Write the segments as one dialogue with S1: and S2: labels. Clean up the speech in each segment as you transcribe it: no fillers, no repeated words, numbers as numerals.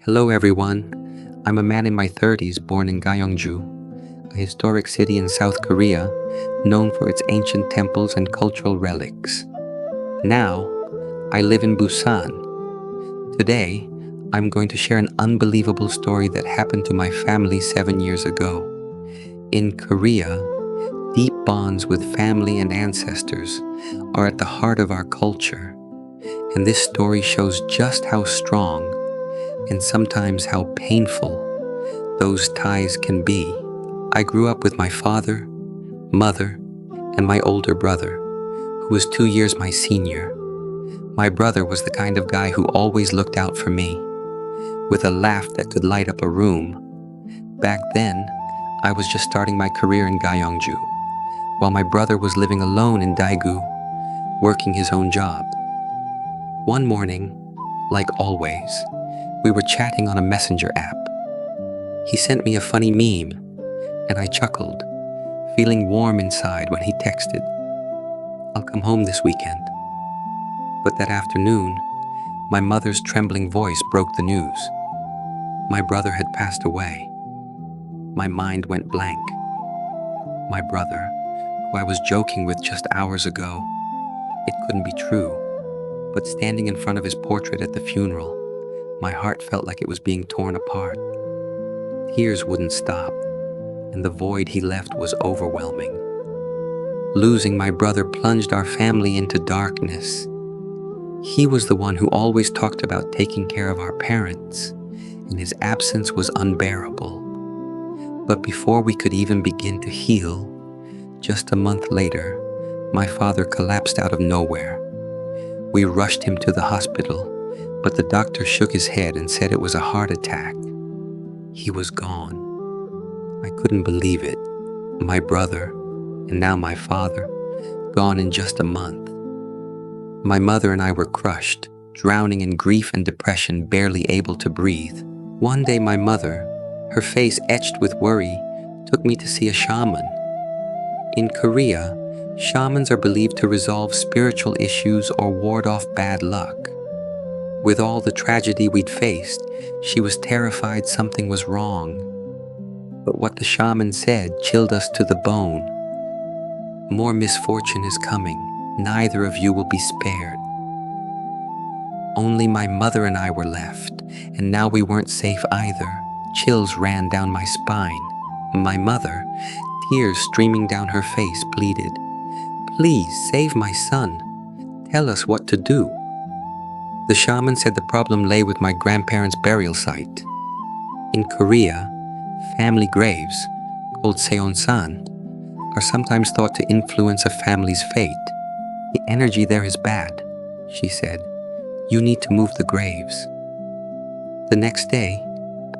S1: Hello everyone, I'm a man in my 30s born in Gyeongju, a historic city in South Korea known for its ancient temples and cultural relics. Now, I live in Busan. Today, I'm going to share an unbelievable story that happened to my family 7 years ago. In Korea, deep bonds with family and ancestors are at the heart of our culture, and this story shows just how strong and sometimes how painful those ties can be. I grew up with my father, mother, and my older brother, who was 2 years my senior. My brother was the kind of guy who always looked out for me, with a laugh that could light up a room. Back then, I was just starting my career in Gyeongju, while my brother was living alone in Daegu, working his own job. One morning, like always, we were chatting on a messenger app. He sent me a funny meme, and I chuckled, feeling warm inside when he texted, "I'll come home this weekend." But that afternoon, my mother's trembling voice broke the news. My brother had passed away. My mind went blank. My brother, who I was joking with just hours ago, it couldn't be true. But standing in front of his portrait at the funeral, my heart felt like it was being torn apart. Tears wouldn't stop, and the void he left was overwhelming. Losing my brother plunged our family into darkness. He was the one who always talked about taking care of our parents, and his absence was unbearable. But before we could even begin to heal, just a month later, my father collapsed out of nowhere. We rushed him to the hospital, but the doctor shook his head and said it was a heart attack. He was gone. I couldn't believe it. My brother, and now my father, gone in just a month. My mother and I were crushed, drowning in grief and depression, barely able to breathe. One day my mother, her face etched with worry, took me to see a shaman. In Korea, shamans are believed to resolve spiritual issues or ward off bad luck. With all the tragedy we'd faced, she was terrified something was wrong. But what the shaman said chilled us to the bone. "More misfortune is coming. Neither of you will be spared." Only my mother and I were left, and now we weren't safe either. Chills ran down my spine. My mother, tears streaming down her face, pleaded, "Please save my son. Tell us what to do." The shaman said the problem lay with my grandparents' burial site. In Korea, family graves, called seonsan, are sometimes thought to influence a family's fate. "The energy there is bad," she said. "You need to move the graves." The next day,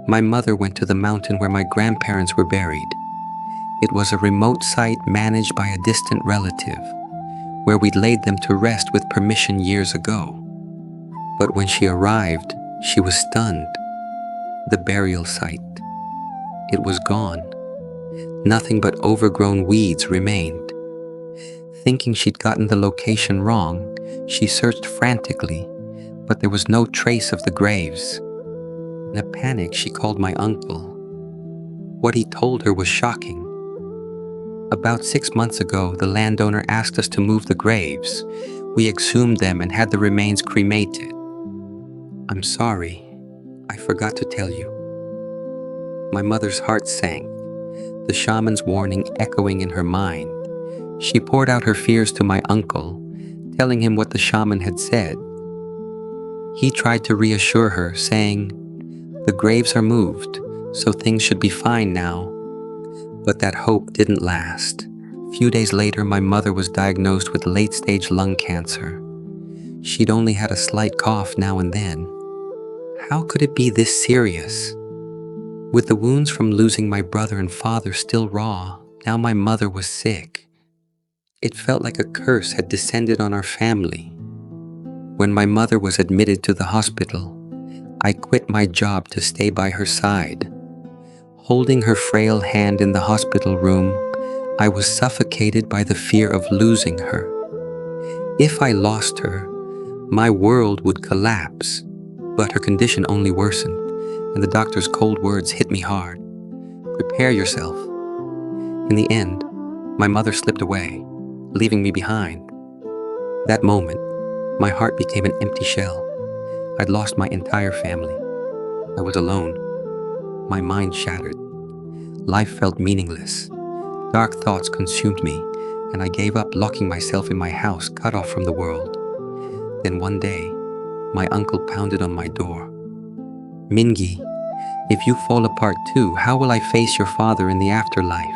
S1: my mother went to the mountain where my grandparents were buried. It was a remote site managed by a distant relative, where we'd laid them to rest with permission years ago. But when she arrived, she was stunned. The burial site. It was gone. Nothing but overgrown weeds remained. Thinking she'd gotten the location wrong, she searched frantically, but there was no trace of the graves. In a panic, she called my uncle. What he told her was shocking. About 6 months ago, the landowner asked us to move the graves. We exhumed them and had the remains cremated. "I'm sorry, I forgot to tell you." My mother's heart sank, the shaman's warning echoing in her mind. She poured out her fears to my uncle, telling him what the shaman had said. He tried to reassure her, saying, "The graves are moved, so things should be fine now." But that hope didn't last. A few days later, my mother was diagnosed with late-stage lung cancer. She'd only had a slight cough now and then. How could it be this serious? With the wounds from losing my brother and father still raw, now my mother was sick. It felt like a curse had descended on our family. When my mother was admitted to the hospital, I quit my job to stay by her side. Holding her frail hand in the hospital room, I was suffocated by the fear of losing her. If I lost her, my world would collapse, but her condition only worsened. and the doctor's cold words hit me hard. Prepare yourself. In the end, my mother slipped away, leaving me behind. That moment, my heart became an empty shell. I'd lost my entire family. I was alone. My mind shattered. Life felt meaningless. Dark thoughts consumed me, and I gave up, locking myself in my house, cut off from the world. Then one day, my uncle pounded on my door. Mingi, if you fall apart too, how will I face your father in the afterlife?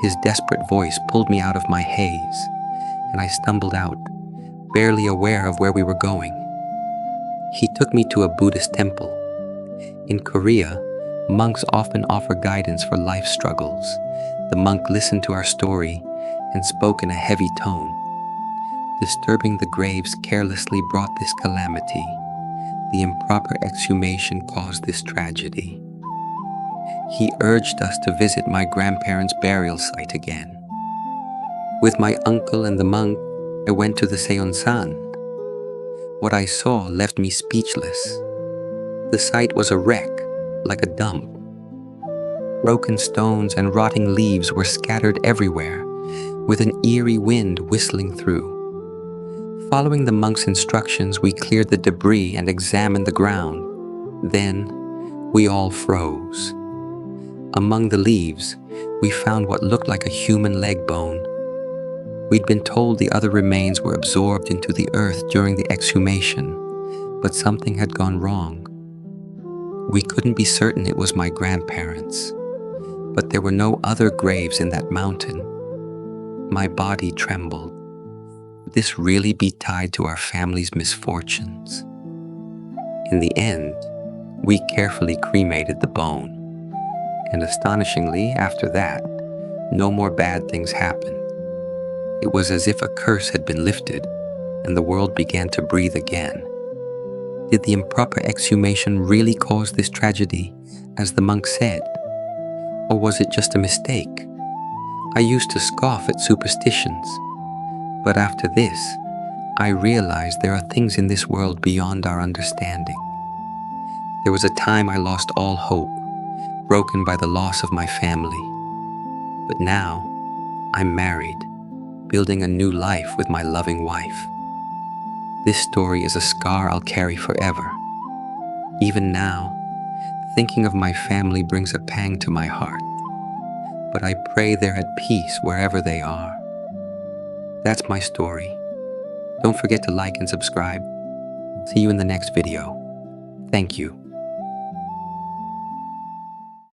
S1: His desperate voice pulled me out of my haze, and I stumbled out, barely aware of where we were going. He took me to a Buddhist temple. In Korea, monks often offer guidance for life struggles. The monk listened to our story and spoke in a heavy tone. Disturbing the graves carelessly brought this calamity. The improper exhumation caused this tragedy. He urged us to visit my grandparents' burial site again. With my uncle and the monk, I went to the Seonsan. What I saw left me speechless. The site was a wreck, like a dump. Broken stones and rotting leaves were scattered everywhere, with an eerie wind whistling through. Following the monk's instructions, we cleared the debris and examined the ground. Then, we all froze. Among the leaves, we found what looked like a human leg bone. We'd been told the other remains were absorbed into the earth during the exhumation, but something had gone wrong. We couldn't be certain it was my grandparents, but there were no other graves in that mountain. My body trembled. Would this really be tied to our family's misfortunes? In the end, we carefully cremated the bone. And astonishingly, after that, no more bad things happened. It was as if a curse had been lifted, and the world began to breathe again. Did the improper exhumation really cause this tragedy, as the monk said? Or was it just a mistake? I used to scoff at superstitions, but after this, I realized there are things in this world beyond our understanding. There was a time I lost all hope, broken by the loss of my family. But now, I'm married, building a new life with my loving wife. This story is a scar I'll carry forever. Even now, thinking of my family brings a pang to my heart. But I pray they're at peace wherever they are. That's my story. Don't forget to like and subscribe. See you in the next video. Thank you.